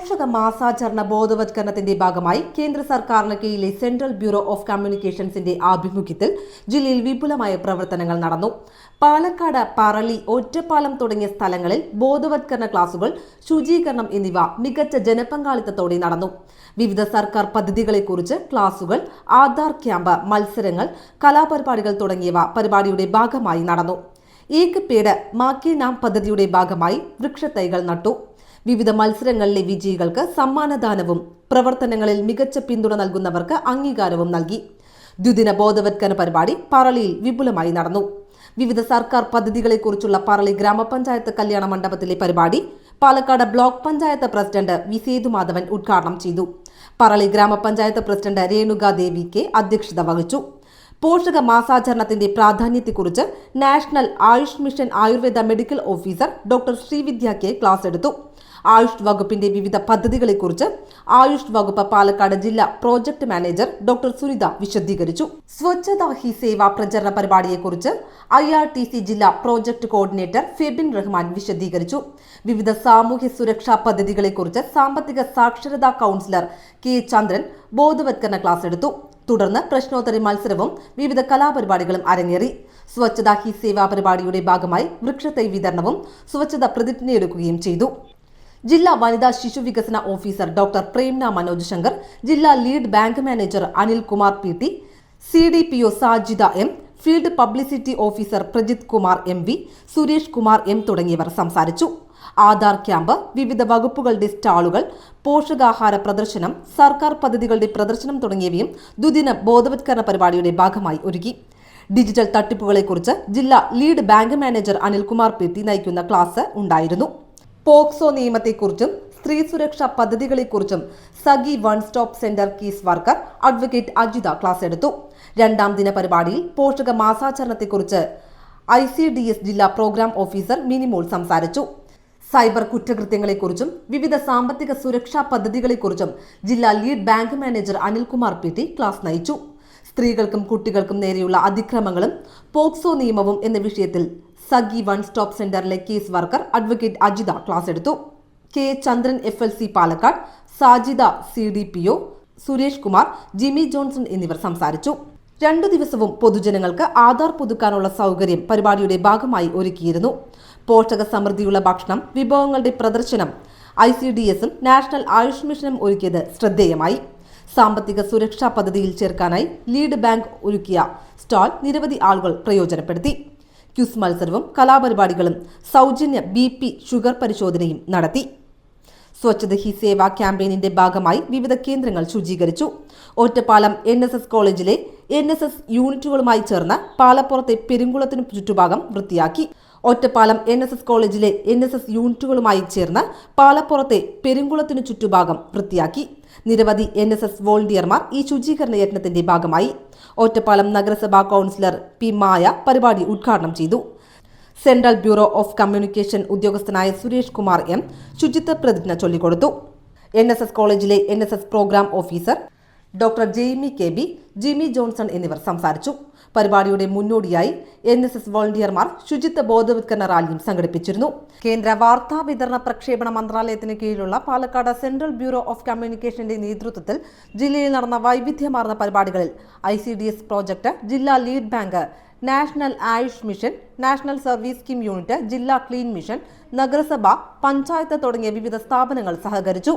പോഷക മാസാചരണ ബോധവത്കരണത്തിന്റെ ഭാഗമായി കേന്ദ്ര സർക്കാരിന് കീഴിലെ സെൻട്രൽ ബ്യൂറോ ഓഫ് കമ്മ്യൂണിക്കേഷൻസിന്റെ ആഭിമുഖ്യത്തിൽ ജില്ലയിൽ വിപുലമായ പ്രവർത്തനങ്ങൾ നടന്നു. പാലക്കാട്, പറളി, ഒറ്റപ്പാലം തുടങ്ങിയ സ്ഥലങ്ങളിൽ ബോധവത്കരണ ക്ലാസുകൾ, ശുചീകരണം എന്നിവ മികച്ച ജനപങ്കാളിത്തത്തോടെ നടന്നു. വിവിധ സർക്കാർ പദ്ധതികളെക്കുറിച്ച് ക്ലാസുകൾ, ആധാർ ക്യാമ്പ്, മത്സരങ്ങൾ, കലാപരിപാടികൾ തുടങ്ങിയവ പരിപാടിയുടെ ഭാഗമായി നടന്നു. ഏക് പേട് മാക്കേ നാം പദ്ധതിയുടെ ഭാഗമായി വൃക്ഷത്തൈകൾ നട്ടു. വിവിധ മത്സരങ്ങളിലെ വിജയികൾക്ക് സമ്മാനദാനവും പ്രവർത്തനങ്ങളിൽ മികച്ച പിന്തുണ നൽകുന്നവർക്ക് അംഗീകാരവും നൽകി. ദ്വിദിന ബോധവത്കരണ പരിപാടി പറളിയിൽ വിപുലമായി നടന്നു. വിവിധ സർക്കാർ പദ്ധതികളെക്കുറിച്ചുള്ള പറളി ഗ്രാമപഞ്ചായത്ത് കല്യാണ മണ്ഡപത്തിലെ പരിപാടി Palakkad block panchayat president V Sethumadhavan ഉദ്ഘാടനം ചെയ്തു. പറളി ഗ്രാമപഞ്ചായത്ത് പ്രസിഡന്റ് രേണുകാദേവി കെ അധ്യക്ഷത വഹിച്ചു. പോഷക മാസാചരണത്തിന്റെ പ്രാധാന്യത്തെക്കുറിച്ച് national Ayush mission Ayurveda medical officer doctor Srividya K class എടുത്തു. ആയുഷ് വകുപ്പിന്റെ വിവിധ പദ്ധതികളെക്കുറിച്ച് ആയുഷ് വകുപ്പ് പാലക്കാട് ജില്ലാ പ്രോജക്ട് മാനേജർ ഡോക്ടർ സുനിത വിശദീകരിച്ചു. സ്വച്ഛതാ ഹി സേവ പ്രചരണ പരിപാടിയെക്കുറിച്ച് IRTC ജില്ലാ പ്രോജക്ട് കോർഡിനേറ്റർ ഫെബിൻ റഹ്മാൻ വിശദീകരിച്ചു. വിവിധ സാമൂഹ്യ സുരക്ഷാ പദ്ധതികളെക്കുറിച്ച് സാമ്പത്തിക സാക്ഷരതാ കൗൺസിലർ കെ ചന്ദ്രൻ ബോധവത്കരണ ക്ലാസ് എടുത്തു. തുടർന്ന് പ്രശ്നോത്തരി മത്സരവും വിവിധ കലാപരിപാടികളും അരങ്ങേറി. സ്വച്ഛതാ ഹി സേവ പരിപാടിയുടെ ഭാഗമായി വൃക്ഷത്തൈ വിതരണവും സ്വച്ഛത പ്രതിജ്ഞയെടുക്കുകയും ചെയ്തു. ജില്ലാ വനിതാ ശിശു വികസന ഓഫീസർ ഡോക്ടർ പ്രേംന മനോജ് ശങ്കർ, ജില്ലാ lead bank manager Anil Kumar PT, CDPO Sajida M, field publicity officer Prajith Kumar MV, Suresh Kumar M തുടങ്ങിയവർ സംസാരിച്ചു. ആധാർ ക്യാമ്പ്, വിവിധ വകുപ്പുകളുടെ സ്റ്റാളുകൾ, പോഷകാഹാര പ്രദർശനം, സർക്കാർ പദ്ധതികളുടെ പ്രദർശനം തുടങ്ങിയവയും ദ്വിദിന ബോധവത്കരണ പരിപാടിയുടെ ഭാഗമായി ഒരുക്കി. ഡിജിറ്റൽ തട്ടിപ്പുകളെക്കുറിച്ച് ജില്ലാ lead bank manager Anilkumar PT നയിക്കുന്ന ക്ലാസ് ഉണ്ടായിരുന്നു. പോക്സോ നിയമത്തെക്കുറിച്ചും സ്ത്രീ സുരക്ഷാ പദ്ധതികളെക്കുറിച്ചും Sakhi one stop centre case worker advocate Ajitha class എടുത്തു. രണ്ടാം ദിന പരിപാടിയിൽ പോഷക മാസാചരണത്തെക്കുറിച്ച് ICDS ജില്ലാ പ്രോഗ്രാം ഓഫീസർ മിനിമോൾ സംസാരിച്ചു. സൈബർ കുറ്റകൃത്യങ്ങളെക്കുറിച്ചും വിവിധ സാമ്പത്തിക സുരക്ഷാ പദ്ധതികളെക്കുറിച്ചും ജില്ലാ lead bank manager Anilkumar PT class നയിച്ചു. സ്ത്രീകൾക്കും കുട്ടികൾക്കും നേരെയുള്ള അതിക്രമങ്ങളും പോക്സോ നിയമവും എന്ന വിഷയത്തിൽ സഖി വൺ സ്റ്റോപ്പ് സെന്ററിലെ case worker advocate Ajitha class എടുത്തു. കെ ചന്ദ്രൻ FLC Palakkad, Sajida CDPO, Suresh Kumar, Jimmy Johnson എന്നിവർ സംസാരിച്ചു. 2 ദിവസവും പൊതുജനങ്ങൾക്ക് ആധാർ പുതുക്കാനുള്ള സൗകര്യം പരിപാടിയുടെ ഭാഗമായി ഒരുക്കിയിരുന്നു. പോഷക സമൃദ്ധിയുള്ള ഭക്ഷണം, വിഭവങ്ങളുടെ പ്രദർശനം ICDSഉം നാഷണൽ ആയുഷ് മിഷനും ഒരുക്കിയത് ശ്രദ്ധേയമായി. സാമ്പത്തിക സുരക്ഷാ പദ്ധതിയിൽ ചേർക്കാനായി ലീഡ് ബാങ്ക് ഒരുക്കിയ സ്റ്റാൾ നിരവധി ആളുകൾ പ്രയോജനപ്പെടുത്തി. ക്യൂസ് മത്സരവും കലാപരിപാടികളും സൗജന്യ BP ഷുഗർ പരിശോധനയും നടത്തി. സ്വച്ഛത ഹി സേവ ക്യാമ്പയിനിന്റെ ഭാഗമായി വിവിധ കേന്ദ്രങ്ങൾ ശുചീകരിച്ചു. ഒറ്റപ്പാലം NSS കോളേജിലെ NSS യൂണിറ്റുകളുമായി ചേർന്ന് പാലപ്പുറത്തെ പെരുങ്കുളത്തിനു ചുറ്റുഭാഗം വൃത്തിയാക്കി. ഒറ്റപ്പാലം NSS കോളേജിലെ NSS യൂണിറ്റുകളുമായി ചേർന്ന് പാലപ്പുറത്തെ പെരുങ്കുളത്തിനു ചുറ്റുഭാഗം വൃത്തിയാക്കി. നിരവധി NSS വോളണ്ടിയർമാർ ഈ ശുചീകരണ യത്നത്തിന്റെ ഭാഗമായി. ഒറ്റപ്പാലം നഗരസഭാ കൗൺസിലർ P മായ പരിപാടി ഉദ്ഘാടനം ചെയ്തു. സെൻട്രൽ ബ്യൂറോ ഓഫ് കമ്മ്യൂണിക്കേഷൻ ഉദ്യോഗസ്ഥനായ സുരേഷ് കുമാർ M ശുചിത്വ പ്രതിജ്ഞ ചൊല്ലിക്കൊടുത്തു. NSS കോളേജിലെ NSS programme officer doctor Jaimy KB, Jimmy Johnson എന്നിവർ സംസാരിച്ചു. പരിപാടിയുടെ മുന്നോടിയായി NSS വോളണ്ടിയർമാർ ശുചിത്വ ബോധവത്കരണ റാലിയും സംഘടിപ്പിച്ചിരുന്നു. കേന്ദ്ര വാർത്താ വിതരണ പ്രക്ഷേപണ മന്ത്രാലയത്തിന് കീഴിലുള്ള പാലക്കാട് സെൻട്രൽ ബ്യൂറോ ഓഫ് കമ്മ്യൂണിക്കേഷന്റെ നേതൃത്വത്തിൽ ജില്ലയിൽ നടന്ന വൈവിധ്യമാർന്ന പരിപാടികളിൽ ICDS പ്രോജക്ട്, ജില്ലാ lead bank, national Ayush mission, national service scheme unit, ജില്ലാ ക്ലീൻ മിഷൻ, നഗരസഭ, പഞ്ചായത്ത് തുടങ്ങിയ വിവിധ സ്ഥാപനങ്ങൾ സഹകരിച്ചു.